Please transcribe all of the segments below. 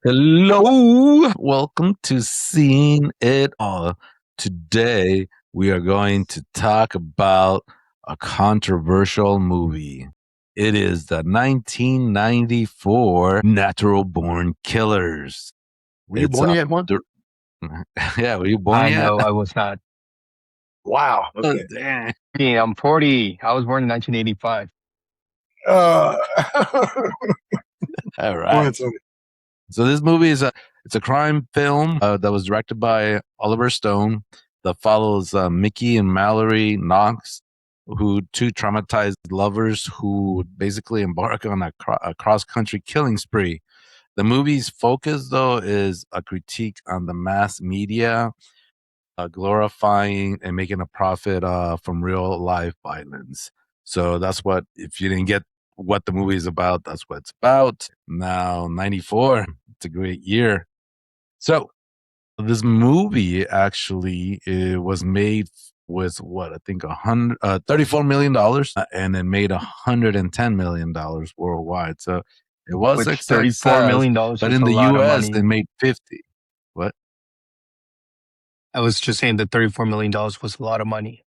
Hello, welcome to Seeing It All. Today, we are going to talk about a controversial movie. It is the 1994 Natural Born Killers. Were you born yet, Juan? Yeah, were you born yet? No, I was not. Wow. Okay. Dang. Yeah, I'm 40. I was born in 1985. Go All ahead, right. Tony. So this movie is it's a crime film that was directed by Oliver Stone that follows Mickey and Mallory Knox, who two traumatized lovers who basically embark on a cross-country killing spree. The movie's focus, though, is a critique on the mass media glorifying and making a profit from real life violence. So that's what, if you didn't get what the movie is about, that's what it's about. Now, 94, it's a great year. So this movie actually was made with what I think $34 million, and it made $110 million worldwide. So it was Which success, $34 million but was in a the lot of US, money. they made 50. What? I was just saying that $34 million was a lot of money.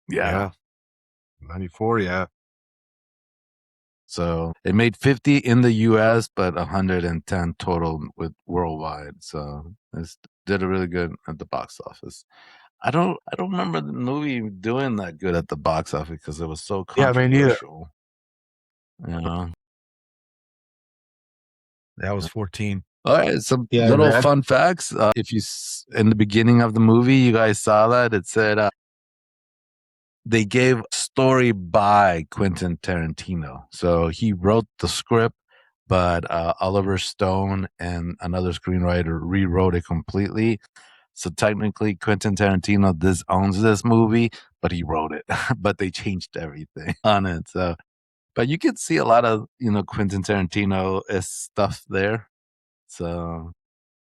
Yeah. 94, yeah. So it made 50 in the US, but 110 total with worldwide. So it did a really good at the box office. I don't remember the movie doing that good at the box office because it was so Yeah, me neither. controversial. You know. That was 14. All right, some Yeah, little that- fun facts. If you in the beginning of the movie, you guys saw that it said they gave story by Quentin Tarantino. So he wrote the script, but Oliver Stone and another screenwriter rewrote it completely. So technically, Quentin Tarantino owns this movie, but he wrote it. But they changed everything on it. So, but you could see a lot of Quentin Tarantino stuff there. So,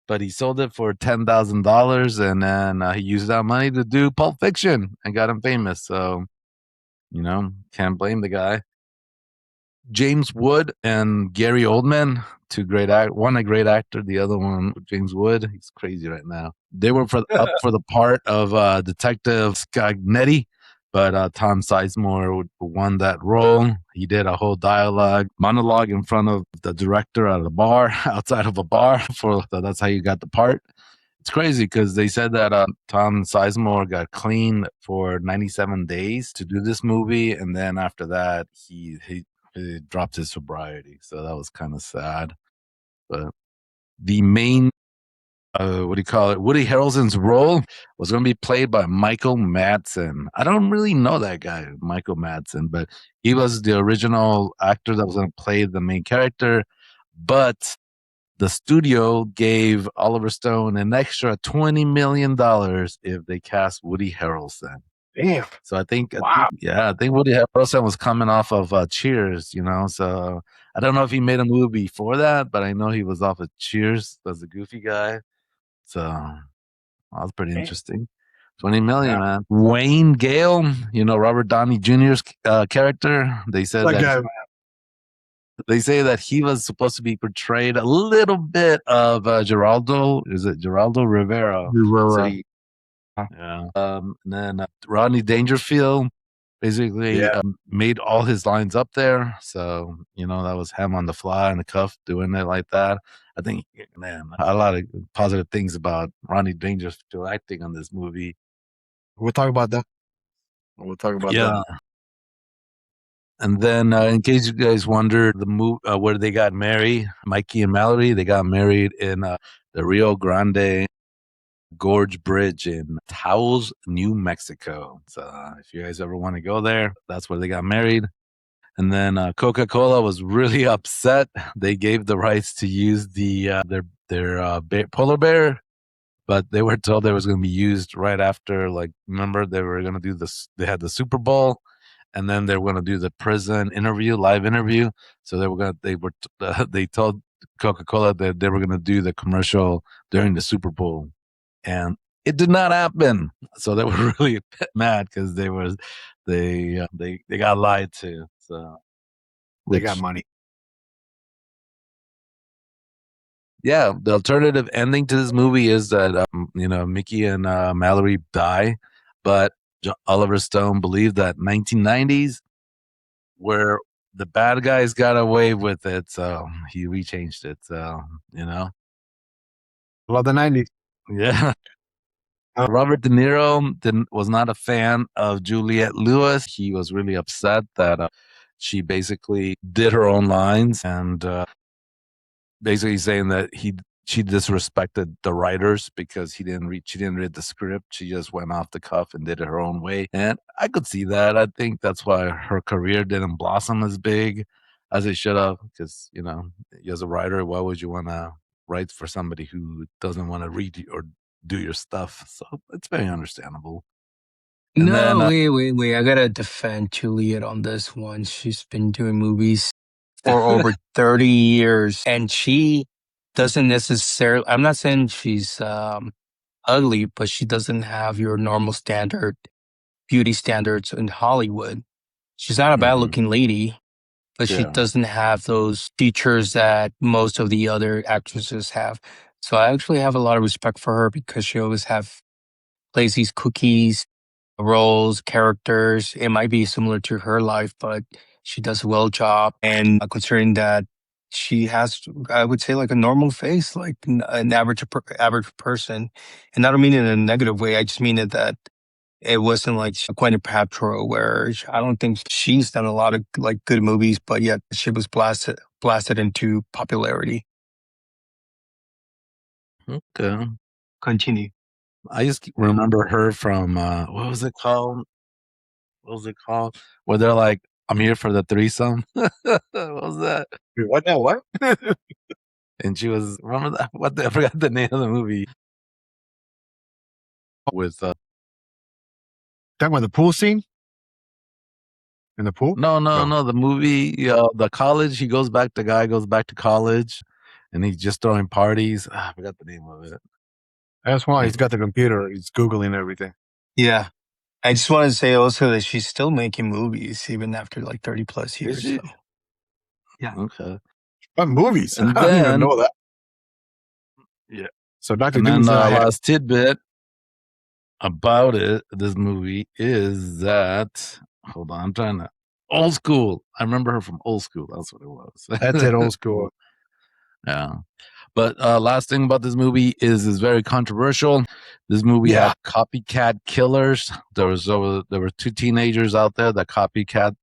but he sold it for $10,000, and then he used that money to do Pulp Fiction and got him famous. So, can't blame the guy. James Wood and Gary Oldman, two great one a great actor, the other one James Wood. He's crazy right now. They were up for the part of Detective Scagnetti, but Tom Sizemore won that role. He did a whole monologue in front of the director at a bar, outside of a bar. That's how you got the part. It's crazy because they said that Tom Sizemore got clean for 97 days to do this movie, and then after that, he dropped his sobriety. So that was kind of sad. But the main, Woody Harrelson's role was going to be played by Michael Madsen. I don't really know that guy, Michael Madsen, but he was the original actor that was going to play the main character. But the studio gave Oliver Stone an extra $20 million if they cast Woody Harrelson. Damn. So I think Wow. I think Woody Harrelson was coming off of Cheers, So I don't know if he made a movie before that, but I know he was off of Cheers as a goofy guy. So that was pretty interesting. 20 million, man. Wayne Gale, Robert Downey Jr.'s character. They said they say that he was supposed to be portrayed a little bit of Geraldo. Is it Geraldo Rivera? So and then Rodney Dangerfield basically made all his lines up there. So, that was him on the fly and the cuff doing it like that. I think, man, a lot of positive things about Rodney Dangerfield acting on this movie. We'll talk about that. That. And then, in case you guys wondered, the move where they got married, Mikey and Mallory, they got married in the Rio Grande Gorge Bridge in Taos, New Mexico. So if you guys ever want to go there, that's where they got married. And then Coca-Cola was really upset. They gave the rights to use their polar bear, but they were told they was going to be used right after. Like, remember they were going to do this? They had the Super Bowl, and then they were going to do the prison live interview. So they told Coca-Cola that they were going to do the commercial during the Super Bowl, and it did not happen. So they were really mad because they got lied to. So they got money. yeah, the alternative ending to this movie is that Mickey and Mallory die, but Oliver Stone believed that 1990s where the bad guys got away with it, so he rechanged it. So Love the 90s. yeah. Robert De Niro was not a fan of Juliet Lewis. He was really upset that she basically did her own lines and basically saying that she disrespected the writers because she didn't read the script. She just went off the cuff and did it her own way. And I could see that. I think that's why her career didn't blossom as big as it should have. Because as a writer, why would you want to write for somebody who doesn't want to read or do your stuff? So it's very understandable. And No, then wait. I gotta defend Juliet on this one. She's been doing movies for over 30 years, and she doesn't necessarily, I'm not saying she's ugly, but she doesn't have your normal standard beauty standards in Hollywood. She's not a bad looking lady, but she yeah. doesn't have those features that most of the other actresses have. So I actually have a lot of respect for her because she always plays these cookies roles, characters. It might be similar to her life, but she does a well job. And considering that she has, I would say, like a normal face, like an average person. And I don't mean it in a negative way. I just mean it that it wasn't like Quentin Paltrow, where I don't think she's done a lot of like good movies, but yet she was blasted into popularity. Okay. Continue. I just remember her from what was it called? What was it called? Where they're like, "I'm here for the threesome." What was that? Wait, what now? What? And she was remember that? I forgot the name of the movie with Talking about the pool scene in the pool? no the movie the college. The guy goes back to college, and he's just throwing parties. I forgot the name of it. That's why Yeah. he's got the computer. He's Googling everything. Yeah. I just want to say also that she's still making movies even after like 30 plus Is years. she? So yeah. Okay. What movies? And I didn't even then know that. yeah, So Dr. and then Doom's not last tidbit about this movie is that hold on, I'm trying to old school. I remember her from Old School. That's what it was. That's it, old school. Yeah. But last thing about this movie is very controversial. This movie Yeah. had copycat killers. There were two teenagers out there that copycat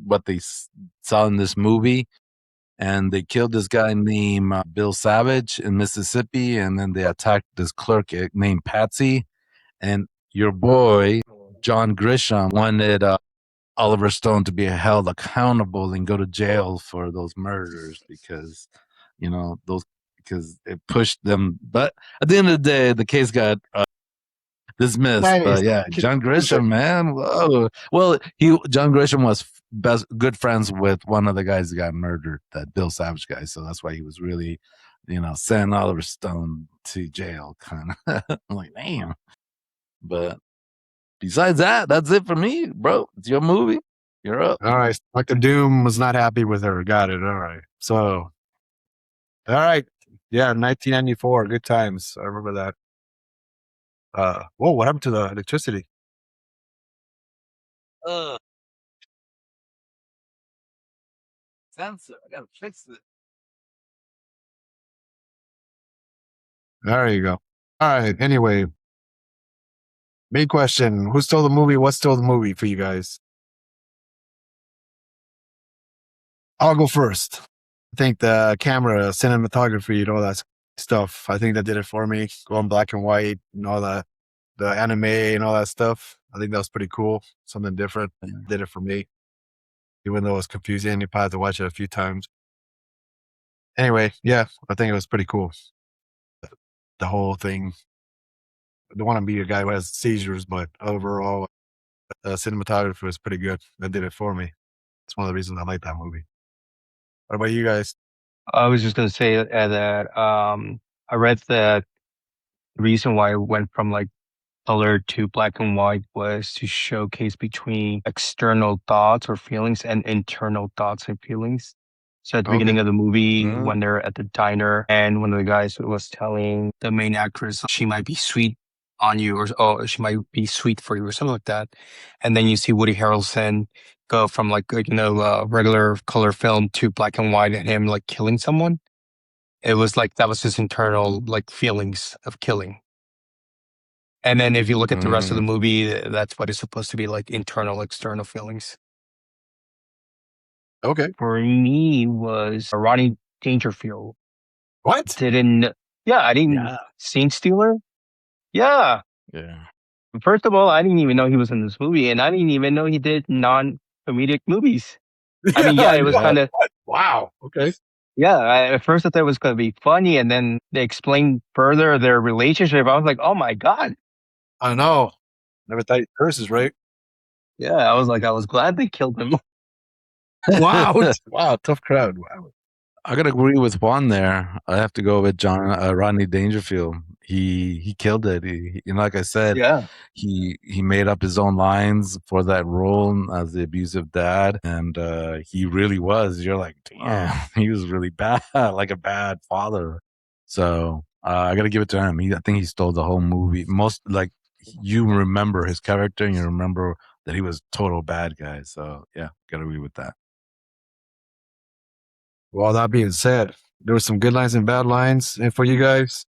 what they saw in this movie, and they killed this guy named Bill Savage in Mississippi, and then they attacked this clerk named Patsy. And your boy John Grisham wanted Oliver Stone to be held accountable and go to jail for those murders because those because it pushed them. But at the end of the day, the case got dismissed. But yeah, John Grisham, man, whoa. Well, John Grisham was good friends with one of the guys that got murdered, that Bill Savage guy. So that's why he was really, sending Oliver Stone to jail. Kind of, I'm like, damn. But besides that, that's it for me, bro. It's your movie. You're up. All right. Dr. Doom was not happy with her. Got it. All right. So, all right. Yeah, 1994. Good times. I remember that. Whoa, what happened to the electricity? Sensor. I gotta fix it. There you go. All right. Anyway, big question. Who stole the movie? What stole the movie for you guys? I'll go first. I think the camera, cinematography, and all that stuff. I think that did it for me. Going black and white and all that, the anime and all that stuff. I think that was pretty cool. Something different. Did it for me. Even though it was confusing, you probably had to watch it a few times. Anyway, yeah, I think it was pretty cool. The whole thing. I don't want to be a guy who has seizures, but overall, the cinematography was pretty good. That did it for me. It's one of the reasons I like that movie. What about you guys? I was just going to say that I read that the reason why it went from like color to black and white was to showcase between external thoughts or feelings and internal thoughts and feelings. So at the Okay. beginning of the movie, Mm. when they're at the diner, and one of the guys was telling the main actress she might be sweet on you, or she might be sweet for you, or something like that. And then you see Woody Harrelson go from like regular color film to black and white, and him like killing someone. It was like that was his internal like feelings of killing. And then if you look at the rest of the movie, that's what it's supposed to be like, internal, external feelings. Okay. For me was Rodney Dangerfield. What? I didn't Yeah. Scene Stealer. Yeah. Yeah. First of all, I didn't even know he was in this movie, and I didn't even know he did non-comedic movies. I mean, yeah, it was Yeah. kind of, Wow. Okay. at first I thought it was going to be funny, and then they explained further their relationship. I was like, oh my God. I know. Never thought curses, right? Yeah, I was glad they killed him. Wow. Wow. Tough crowd. Wow. I gotta agree with Juan there. I have to go with Rodney Dangerfield. He killed it. Like I said, Yeah. he made up his own lines for that role as the abusive dad, and he really was. You're like, damn, he was really bad, like a bad father. So I gotta give it to him. I think he stole the whole movie. Most like you remember his character, and you remember that he was total bad guy. So yeah, gotta agree with that. Well, that being said, there were some good lines and bad lines. And for you guys,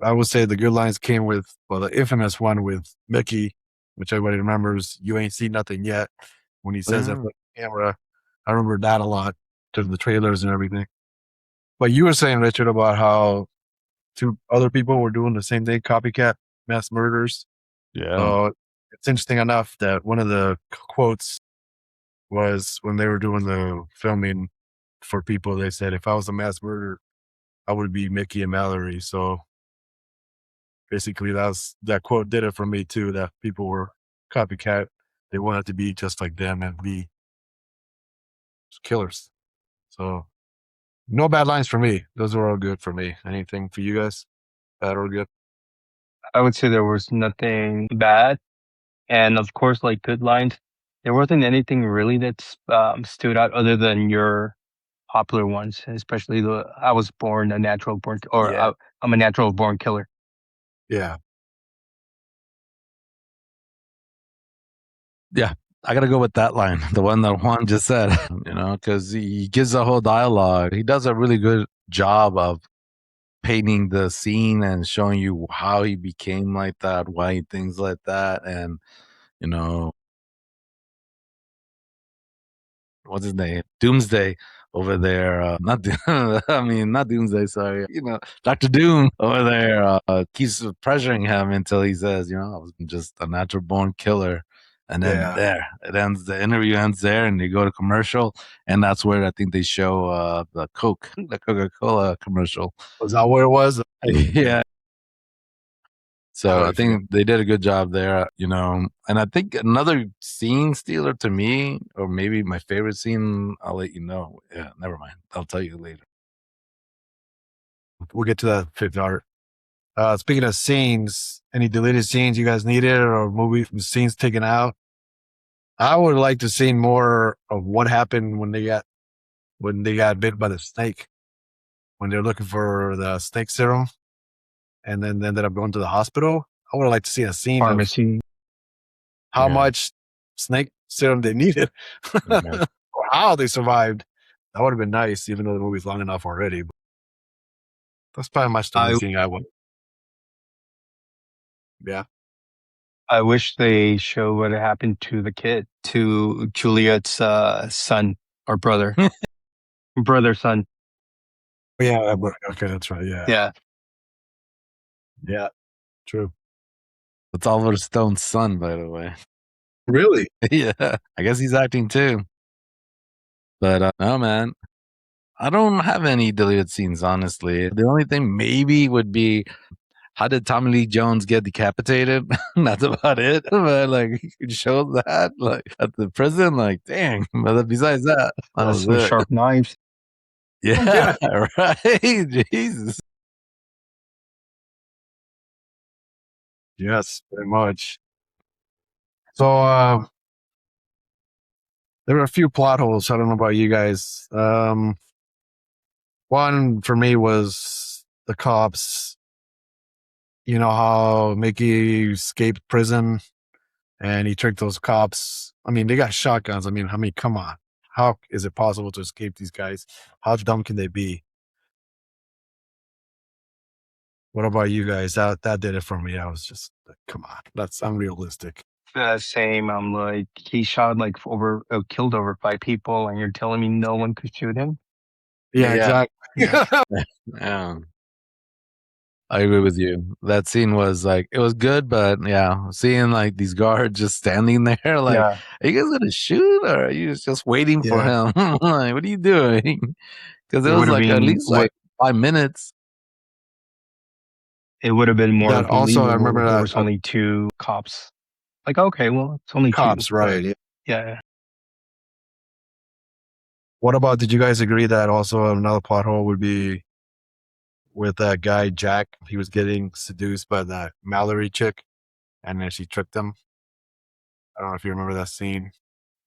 I would say the good lines came with, well, the infamous one with Mickey, which everybody remembers. You ain't seen nothing yet. When he says that for the camera, I remember that a lot to the trailers and everything. But you were saying, Richard, about how two other people were doing the same thing, copycat mass murders. Yeah. So it's interesting enough that one of the quotes was when they were doing the filming for people, they said, if I was a mass murderer, I would be Mickey and Mallory. So basically that quote did it for me too, that people were copycat. They wanted to be just like them and be killers. So no bad lines for me. Those were all good for me. Anything for you guys? Bad or good? I would say there was nothing bad. And of course, like good lines, there wasn't anything really that stood out other than your popular ones, especially the I was born a natural born, or Yeah. I'm a natural born killer. Yeah. Yeah, I gotta go with that line, the one that Juan just said, because he gives a whole dialogue. He does a really good job of painting the scene and showing you how he became like that, why he thinks like that, and you know, what's his name? Doomsday over there. Not not Doomsday. Sorry, Doctor Doom over there keeps pressuring him until he says, I was just a natural born killer. And then Yeah. there it ends. The interview ends there, and they go to commercial, and that's where I think they show the the Coca-Cola commercial. Was that where it was? Yeah. So I Totally forgot. think they did a good job there, and I think another scene stealer to me, or maybe my favorite scene, I'll let you know. Yeah, never mind. I'll tell you later. We'll get to that fifth art. Speaking of scenes, any deleted scenes you guys needed or movie scenes taken out? I would like to see more of what happened when they got bit by the snake, when they're looking for the snake serum and then they ended up going to the hospital. I would like to see a scene of Pharmacy. how Yeah. much snake serum they needed Okay. or how they survived. That would have been nice, even though the movie's long enough already. But that's probably much the only I thing I would. Yeah. I wish they show what happened to the kid, to Juliet's son or brother, son. Yeah. Okay. That's right. Yeah. Yeah, Yeah. True. It's Oliver Stone's son, by the way. Really? Yeah. I guess he's acting too. But no, man. I don't have any deleted scenes, honestly. The only thing maybe would be, how did Tommy Lee Jones get decapitated? That's about it. But like, you could show that, like, at the prison, like, dang. But besides that, that was some it. sharp knives. Yeah, right. Jesus. Yes, very much. So, There were a few plot holes. I don't know about you guys. One for me was the cops. You know how Mickey escaped prison and he tricked those cops. I mean, they got shotguns. I mean, come on. How is it possible to escape these guys? How dumb can they be? What about you guys? That did it for me. I was just like, come on, that's unrealistic. Same. I'm like, he shot like killed over 5 people, and you're telling me no one could shoot him? Yeah, exactly. Yeah. Yeah. I agree with you. That scene was like, it was good, but yeah, seeing like these guards just standing there, like, Yeah. are you guys gonna shoot or are you just waiting for Yeah. him? Like, what are you doing? Because it It was would have like at been least like 5 minutes. it would have been more That also, I believable remember if there that was only 2 cops. Like, okay, well, it's only 2. cops, right? Yeah. Yeah. What about? Did you guys agree that also another plot hole would be with that guy Jack? He was getting seduced by that Mallory chick, and then she tricked him. I don't know if you remember that scene.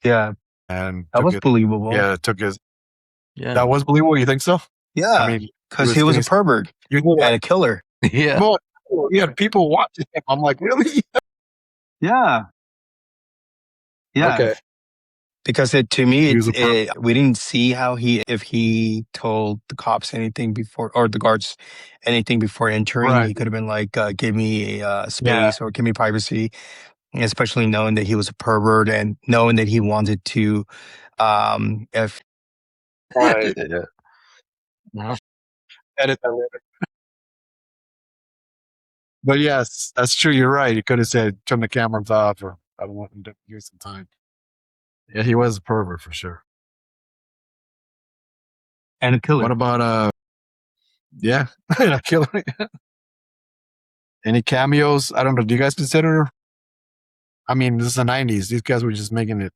Yeah. And That took was it. believable. Yeah, took his. Yeah. That was believable. You think so? Yeah. I mean, Because he was a pervert You know and a killer. Yeah. what? You had people watching him. I'm like, really? Yeah. Yeah. Okay. Because to me, He was a pervert. we didn't see if he told the cops anything before, or the guards anything before entering. Right. He could have been like, give me Yeah. space or give me privacy, especially knowing that he was a pervert and knowing that he wanted to, if Right. Yeah. Edit that later. But yes, that's true. You're right. You could have said, turn the cameras off, or I don't want him to use some time. Yeah, he was a pervert for sure. and a killer. What about yeah, a killer? Any cameos? I don't know. Do you guys consider? I mean, this is the '90s. These guys were just making it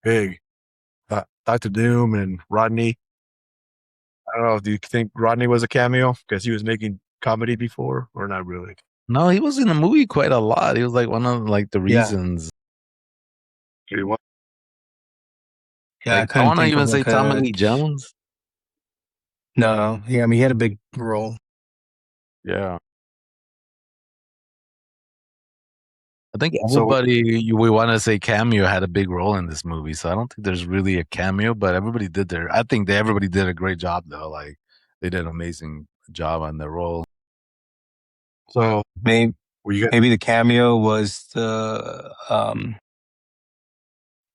big. Dr. Doom and Rodney. I don't know. Do you think Rodney was a cameo because he was making comedy before, or not really? No, he was in the movie quite a lot. He was like one of like the Yeah. reasons. Pretty much. Yeah, I Like I couldn't want to think even of say like Tommy Lee Jones. no. Yeah, I mean, he had a big role. Yeah. I think So everybody we want to say cameo had a big role in this movie, so I don't think there's really a cameo, but everybody did their. I think everybody did a great job though. Like they did an amazing job on their role. so Maybe were you guys? maybe the cameo was the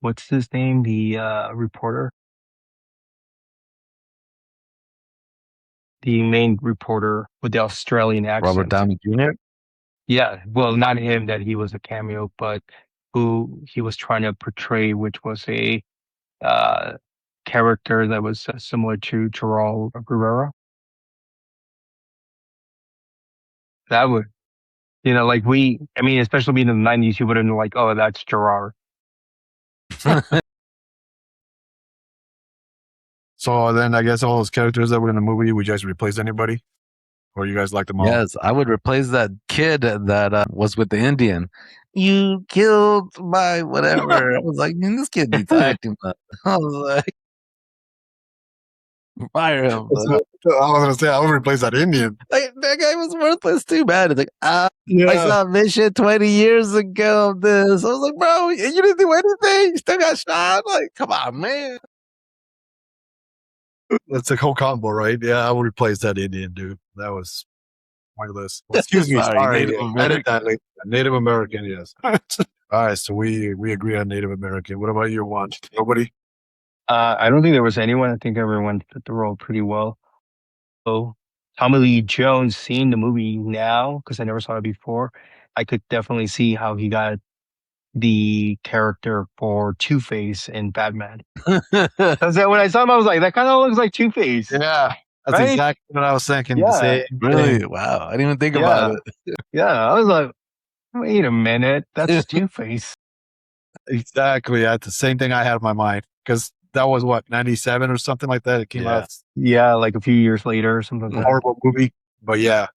what's his name? The reporter, the main reporter with the Australian Robert accent. Downey Jr. Yeah, well, not him that he was a cameo, but who he was trying to portray, which was a uh, character that was similar to Gerald Rivera. That would, like I mean, especially being in the 90s, you would have been like, oh, that's Gerard. So then I guess all those characters that were in the movie, would you guys replace anybody, or you guys like them all? Yes, I would replace that kid that was with the Indian. You killed my whatever. I was like, man, this kid needs acting. I was like, fire him. I was gonna say I would replace that Indian. Like, that guy was worthless too bad. It's like, I Yeah. saw a mission 20 years ago of this. I was like, bro, you didn't do anything. You still got shot. Like, come on, man. That's a whole combo, right? Yeah, I would replace that Indian dude. That was pointless. Well, excuse me, Sorry, sorry. Native Edit American. that later. Native American, yes. All right, so we agree on Native American. What about you, Juan? Nobody? I don't think there was anyone. I think everyone fit the role pretty well. So Tommy Lee Jones, seeing the movie now, because I never saw it before, I could definitely see how he got the character for Two-Face in Batman. Because when I saw him, I was like, that kind of looks like Two-Face. Yeah, that's Right? exactly what I was thinking. Yeah. The same Really? thing. Wow. I didn't even think about it. Yeah, I was like, wait a minute, that's Two-Face. Exactly. That's the same thing I had in my mind because that was what 97 or something like that. It came Yeah. out. Yeah, like a few years later or something A like that. horrible movie, but yeah,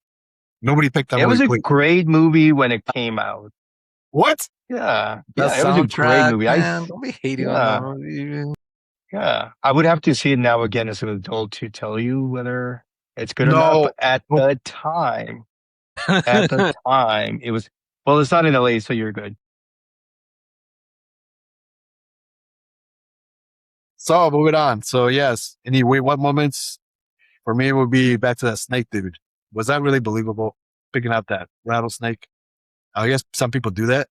nobody picked that It was movie. a Quick. great movie when it came out. What? Yeah, That it was a great soundtrack, movie. man. Don't be hating on that Yeah, movie. yeah. I would have to see it now again as an adult to tell you whether it's good or not. No. But at Nope. the time, it was. Well, it's not in LA, so you're good. So moving on. So yes. Anyway, what moments for me would be back to that snake dude. Was that really believable? Picking out that rattlesnake. I guess some people do that.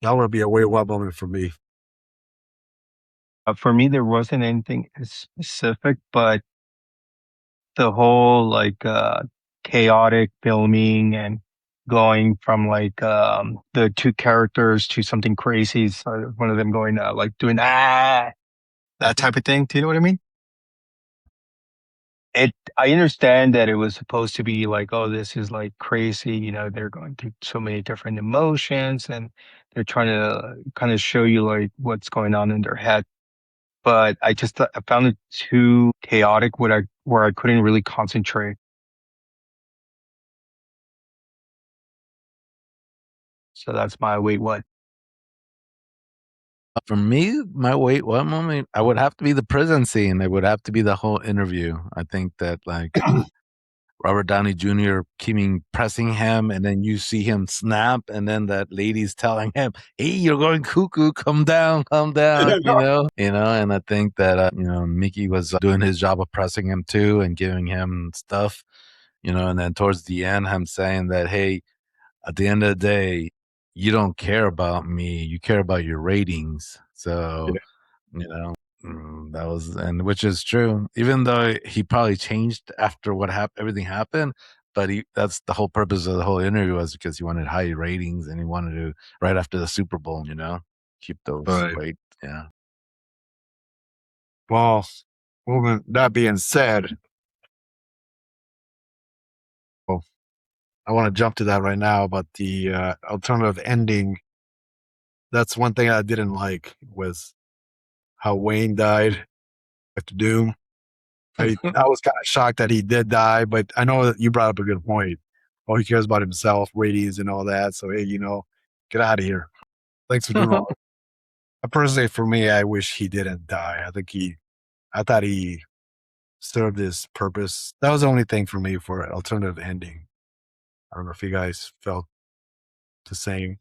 That would be a way wild moment for me. For me, there wasn't anything specific, but the whole chaotic filming and going from the two characters to something crazy. So one of them going like doing that type of thing. Do you know what I mean? I understand that it was supposed to be like, oh, this is like crazy. You know, they're going through so many different emotions and they're trying to kind of show you like what's going on in their head. But I found it too chaotic where I couldn't really concentrate. So that's my wait, what? For me, my wait, what moment? I would have to be the prison scene. It would have to be the whole interview. I think that like Robert Downey Jr. keeping pressing him, and then you see him snap, and then that lady's telling him, "Hey, you're going cuckoo. Come down." And I think that Mickey was doing his job of pressing him too and giving him stuff. And then towards the end, him saying that, "Hey, at the end of the day, you don't care about me. You care about your ratings." So you know, that was, and which is true. Even though he probably changed after what happened, everything happened, but that's the whole purpose of the whole interview was because he wanted high ratings and he wanted to right after the Super Bowl, keep those Right. weight. Yeah. Well, that being said, well, I want to jump to that right now about the alternative ending. That's one thing I didn't like was how Wayne died after Doom. I was kind of shocked that he did die, but I know that you brought up a good point. All he cares about himself, ratings, and all that. So hey, get out of here. Thanks for doing all. Personally, for me, I wish he didn't die. I thought he served his purpose. That was the only thing for me for an alternative ending. I don't know if you guys felt the same.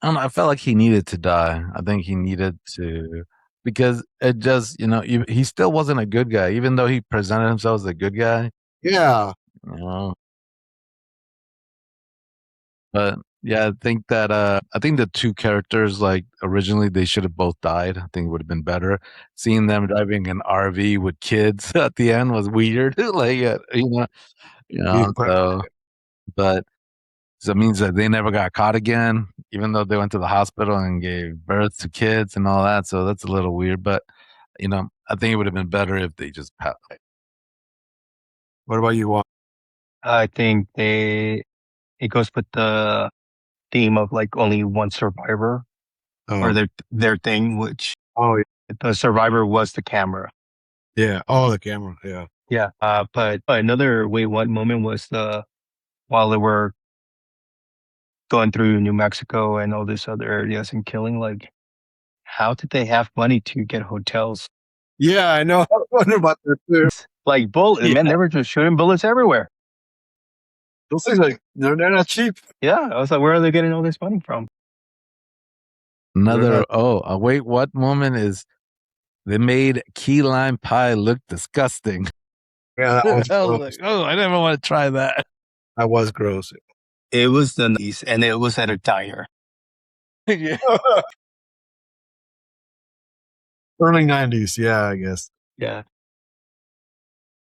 I don't know. I felt like he needed to die. I think he needed to because it just, he still wasn't a good guy, even though he presented himself as a good guy. Yeah. You know, But yeah, I think the two characters like originally they should have both died. I think it would have been better. Seeing them driving an RV with kids at the end was weird. like Yeah. so but so it means that they never got caught again, even though they went to the hospital and gave birth to kids and all that. So that's a little weird. But I think it would have been better if they just passed. What about you, Juan? I think it goes with the theme of like only one survivor or Oh, their thing, which oh the survivor was the camera. yeah. Oh, the camera. Yeah. Yeah. But another wait what moment was while they were going through New Mexico and all these other areas and killing, like how did they have money to get hotels? Yeah, I know. I was wondering about that too. Like bullet, man, Yeah. they were just shooting bullets everywhere. Those things like they're not cheap. Yeah. I was like, where are they getting all this money from? They're Another not. wait, what moment is they made key lime pie look disgusting. Yeah, that I was was gross. like, oh, I never want to try that. That was gross. It was the 90s and it was at a diner. Yeah. Early 90s. Yeah, I guess. Yeah.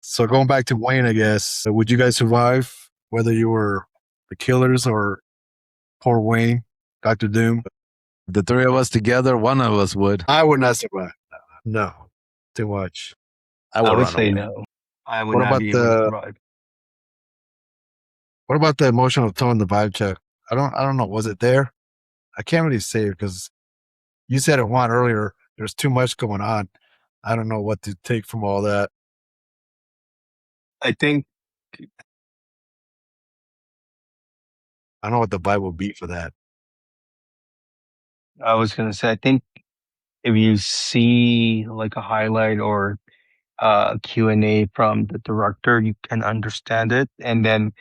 So going back to Wayne, I guess, would you guys survive whether you were the killers or poor Wayne, Dr. Doom? The three of us together, one of us would. I would not survive. No, too much. I I would would run say away. no. I would What not about be able to the survive. what about the emotional tone, the vibe check? I don't know. Was it there? I can't really say because you said it Juan earlier. There's too much going on. I don't know what to take from all that. I think I don't know what the vibe will be for that. I was gonna say, I think if you see like a highlight or Q&A from the director, you can understand it. And then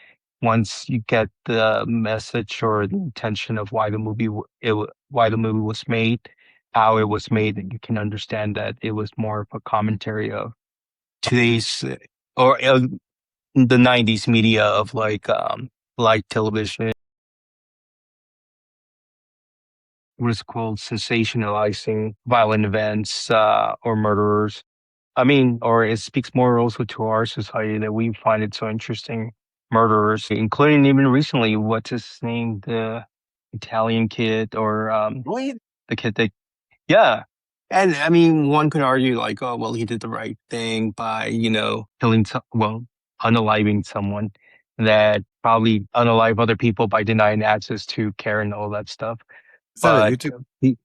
once you get the message or the intention of why the why the movie was made, how it was made, then you can understand that it was more of a commentary of today's or the 90s media of like television, what is it called, sensationalizing violent events or murderers. I mean, or it speaks more also to our society that we find it so interesting. Murderers, including even recently, what's his name? The Italian kid or Really? the kid that, yeah. And I mean, one could argue like, oh, well, he did the right thing by, killing, unaliving someone that probably unalive other people by denying access to care and all that stuff. Is that a But YouTube?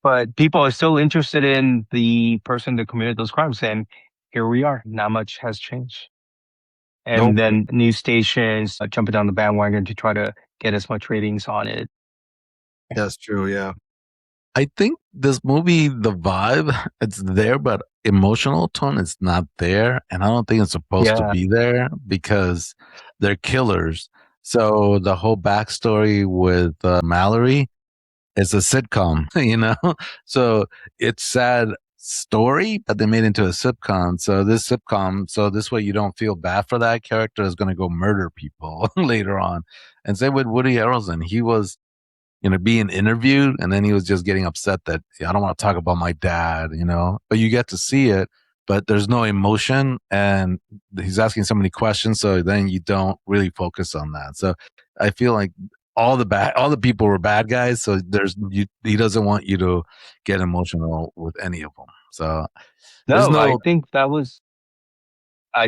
but people are still interested in the person that committed those crimes, and here we are. Not much has changed. Nope. And then news stations jumping on the bandwagon to try to get as much ratings on it. That's true. Yeah. I think this movie, the vibe, it's there, but emotional tone is not there. And I don't think it's supposed to Yeah. be there because they're killers. So the whole backstory with Mallory is a sitcom, you know? So it's sad story, but they made into a sitcom. So this way you don't feel bad for that character is going to go murder people later on. And same with Woody Harrelson. He was being interviewed and then he was just getting upset that I don't want to talk about my dad, but you get to see it, but there's no emotion and he's asking so many questions. So then you don't really focus on that. So I feel like all the people were bad guys. So he doesn't want you to get emotional with any of them. So there's No, no, I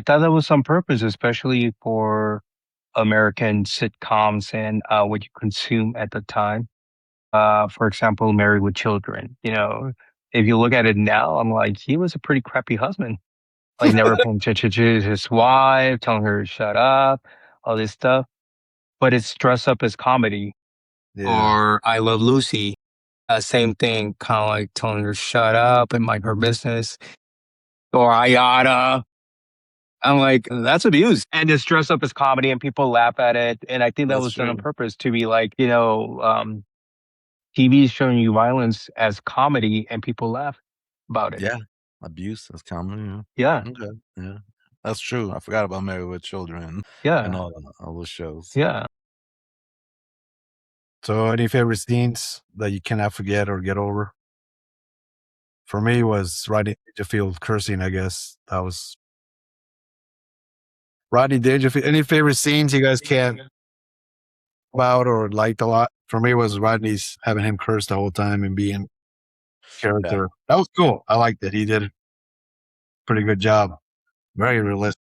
thought that was on purpose, especially for American sitcoms and what you consume at the time. For example, Married with Children. If you look at it now, I'm like, he was a pretty crappy husband. Like never paying attention to his wife, telling her to shut up, all this stuff. But it's dressed up as comedy. Yeah. Or I Love Lucy, same thing, kind of like telling her to shut up and mind her business. Or Ayada. I'm like, that's abuse. And it's dressed up as comedy and people laugh at it. And I think that that's was done on true. purpose to be like, TV is showing you violence as comedy and people laugh about it. Yeah. Abuse is common. Yeah. Yeah. Okay. Yeah. That's true. I forgot about Married with Children and Yeah. all those shows. Yeah. So, any favorite scenes that you cannot forget or get over? For me, was Rodney Dangerfield cursing. I guess that was Rodney Dangerfield. Any favorite scenes you guys can't about or liked a lot? For me, was Rodney's having him curse the whole time and being Yeah. character. That was cool. I liked it. He did a pretty good job. Very realistic.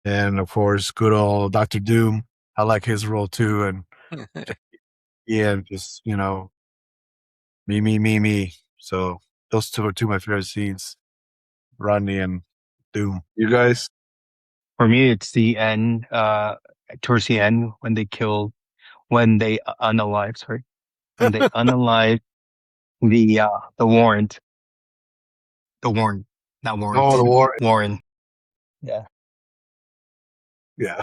And of course, good old Dr. Doom. I like his role too. And yeah, just me, me, me, me. So those two are two of my favorite scenes. Rodney and Doom. You guys? For me, it's the end, towards the end when they unalive, sorry, when they unalive the warrant, the warrant, not Oh, warrant, the war. Warren. Yeah. Yeah.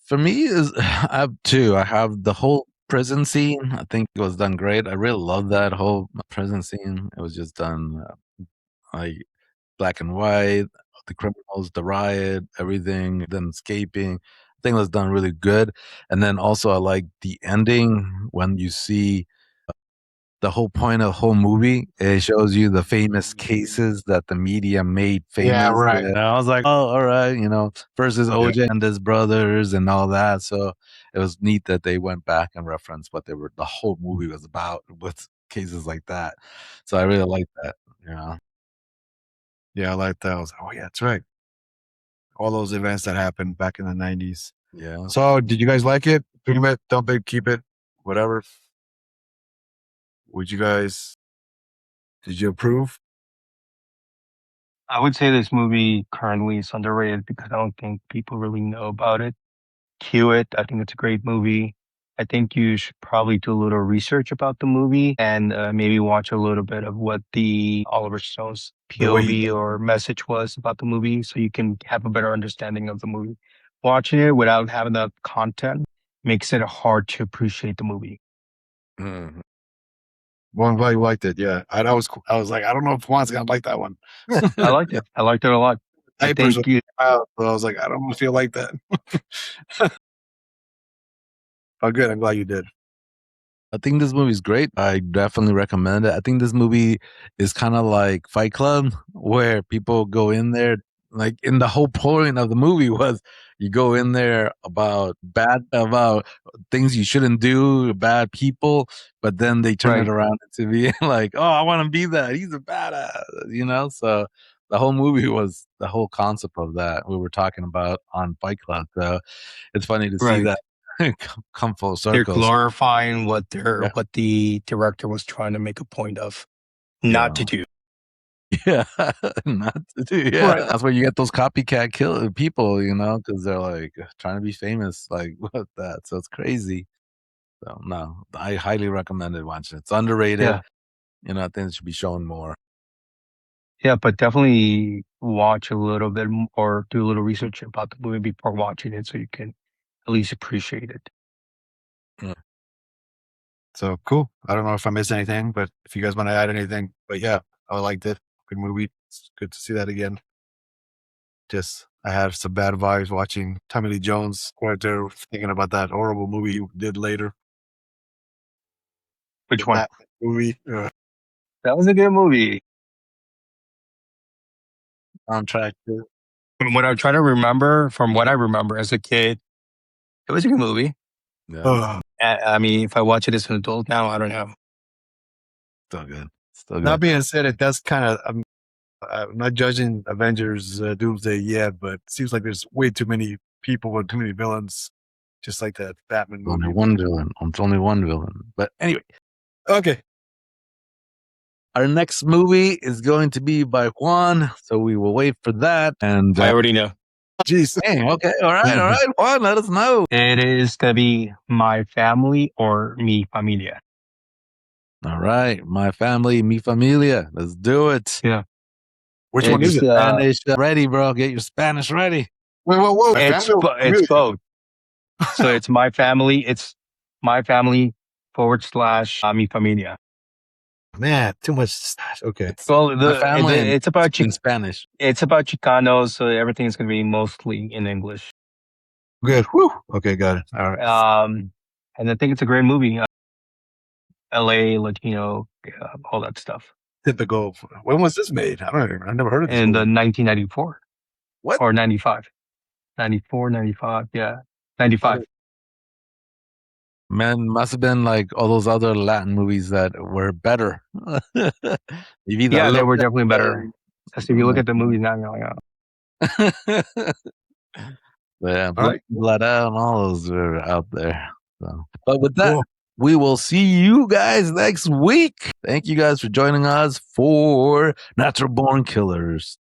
For me is I have two. I have the whole prison scene. I think it was done great. I really love that whole prison scene. It was just done like black and white, the criminals, the riot, everything, them escaping. I think it was done really good. And then also I like the ending when you see the whole point of the whole movie. It shows you the famous cases that the media made Yeah, famous. right. And I was like, oh, all right, versus Yeah. OJ and his brothers and all that. So it was neat that they went back and referenced what the whole movie was about with cases like that. So I really like that. Yeah. Yeah, I like that. I was like, oh, yeah, that's right. All those events that happened back in the 90s. Yeah. So, did you guys like it? Dream it, dump it, keep it, whatever. Did you approve? I would say this movie currently is underrated because I don't think people really know about it. Cue it. I think it's a great movie. I think you should probably do a little research about the movie and maybe watch a little bit of what the Oliver Stone's The way you POV or message was about the movie, so you can have a better understanding of the movie. Watching it without having the content makes it hard to appreciate the movie. Mhm. Well, I'm glad you liked it. Yeah, I was like, I don't know if Juan's gonna like that one. I liked it. I liked it a lot. I Diapers think were out, so I was like, I don't know if you like that. Oh, good. I'm glad you did. I think this movie's great. I definitely recommend it. I think this movie is kind of like Fight Club, where people go in there, like in the whole point of the movie was you go in there about things you shouldn't do, bad people, but then they turn it right. around to be like, oh, I want to be that. He's a badass, you know? So the whole movie was the whole concept of that we were talking about on Fight Club. So it's funny to see Right. that come full They're circle. glorifying what Yeah. what the director was trying to make a point of not to do. Yeah, not to do. Yeah, Right. that's where you get those copycat kill people, you know, because they're like trying to be famous, like what that. So it's crazy. So no, I highly recommend it. Watch it. It's underrated. Yeah. You know, I think it should be shown more. Yeah, but definitely watch a little bit or do a little research about the movie before watching it so you can at least appreciate it. So cool. I don't know if I missed anything, but if you guys want to add anything, but yeah, I liked it. Good movie. It's good to see that again. Just I had some bad vibes watching Tommy Lee Jones right there, thinking about that horrible movie he did later. Which The one? Batman movie. That was a good movie. On track. From what I'm trying to remember, from what I remember as a kid, it was a good movie. Yeah, I mean, if I watch it as an adult now, I don't know. still good. Still good. That being said, it does kind of. I'm not judging Avengers Doomsday yet, but it seems like there's way too many people and too many villains, just like that Batman Only movie. one villain. It's only one villain. But anyway, Okay. our next movie is going to be by Juan, so we will wait for that. And I already know. Jeez. dang, okay, all right, Juan, let us know. It is going to be My Family or Mi Familia. All right, My Family, Mi Familia. Let's do it. Yeah. Which one is it? Spanish ready, bro. Get your Spanish ready. Whoa. It's both. So it's My Family. It's My Family / Mi Familia. Man, too much. Okay. Well, My family it's about in Spanish. It's about Chicanos, so everything is going to be mostly in English. Good. Whew. Okay, got it. All right. And I think it's a great movie. LA, Latino, all that stuff. Typical. When was this made? I never heard of this In movie. 1994. What? Or 95. 94, 95, yeah. 95. Man, must have been like all those other Latin movies that were better. Maybe Yeah, they were definitely better. Because if you look at the movies now, you're like, oh. Yeah, All right. Blood Out and all those were out there. So. But with that, Cool. we will see you guys next week. Thank you guys for joining us for Natural Born Killers.